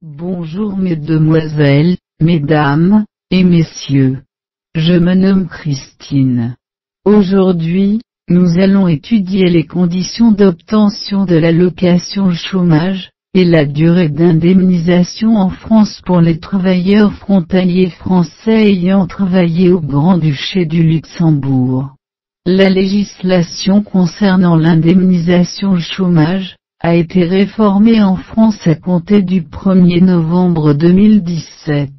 Bonjour mesdemoiselles, mesdames, et messieurs. Je me nomme Christine. Aujourd'hui, nous allons étudier les conditions d'obtention de l'allocation chômage, et la durée d'indemnisation en France pour les travailleurs frontaliers français ayant travaillé au Grand-Duché du Luxembourg. La législation concernant l'indemnisation chômage a été réformée en France à compter du 1er novembre 2017.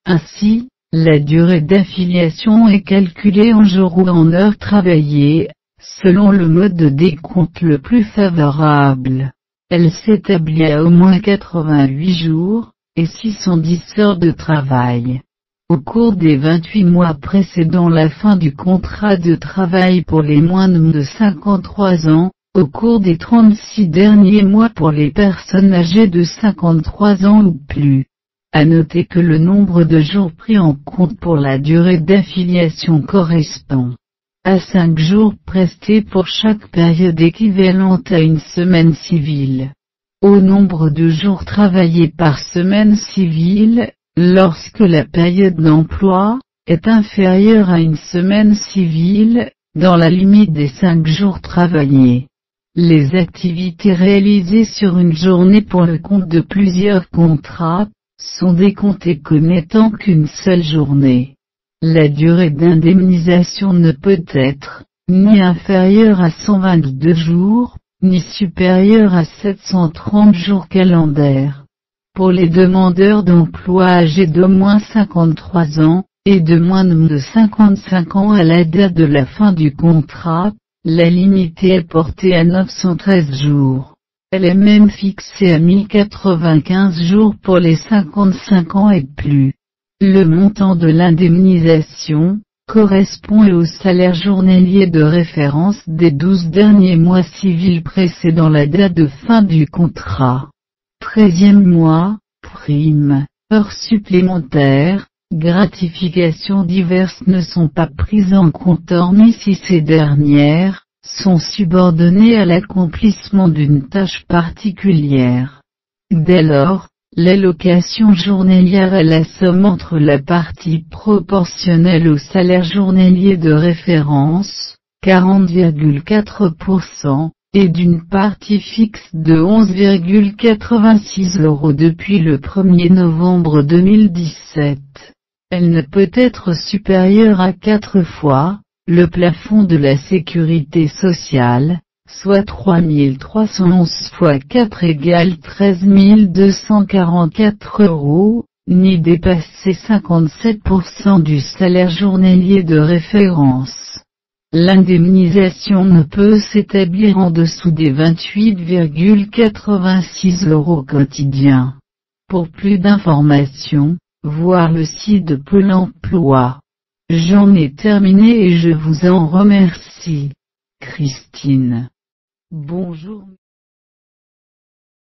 Ainsi, la durée d'affiliation est calculée en jours ou en heures travaillées, selon le mode de décompte le plus favorable. Elle s'établit à au moins 88 jours, et 610 heures de travail. Au cours des 28 mois précédant la fin du contrat de travail pour les moins de 53 ans, au cours des 36 derniers mois pour les personnes âgées de 53 ans ou plus. À noter que le nombre de jours pris en compte pour la durée d'affiliation correspond à 5 jours prestés pour chaque période équivalente à une semaine civile. Au nombre de jours travaillés par semaine civile, lorsque la période d'emploi est inférieure à une semaine civile, dans la limite des 5 jours travaillés. Les activités réalisées sur une journée pour le compte de plusieurs contrats sont décomptées comme n'étant qu'une seule journée. La durée d'indemnisation ne peut être ni inférieure à 122 jours, ni supérieure à 730 jours calendaires. Pour les demandeurs d'emploi âgés d'au moins 53 ans, et de moins de 55 ans à la date de la fin du contrat, la limite est portée à 913 jours. Elle est même fixée à 1095 jours pour les 55 ans et plus. Le montant de l'indemnisation correspond au salaire journalier de référence des 12 derniers mois civils précédant la date de fin du contrat. 13e mois, primes, heures supplémentaires, gratifications diverses ne sont pas prises en compte hormis si ces dernières sont subordonnées à l'accomplissement d'une tâche particulière. Dès lors, l'allocation journalière est la somme entre la partie proportionnelle au salaire journalier de référence, 40,4%, et d'une partie fixe de 11,86 € depuis le 1er novembre 2017. Elle ne peut être supérieure à 4 fois le plafond de la sécurité sociale, soit 3311 fois 4 égale 13 244 €, ni dépasser 57% du salaire journalier de référence. L'indemnisation ne peut s'établir en dessous des 28,86 € quotidiens. Pour plus d'informations, voir le site de Pôle emploi. J'en ai terminé et je vous en remercie. Christine. Bonjour.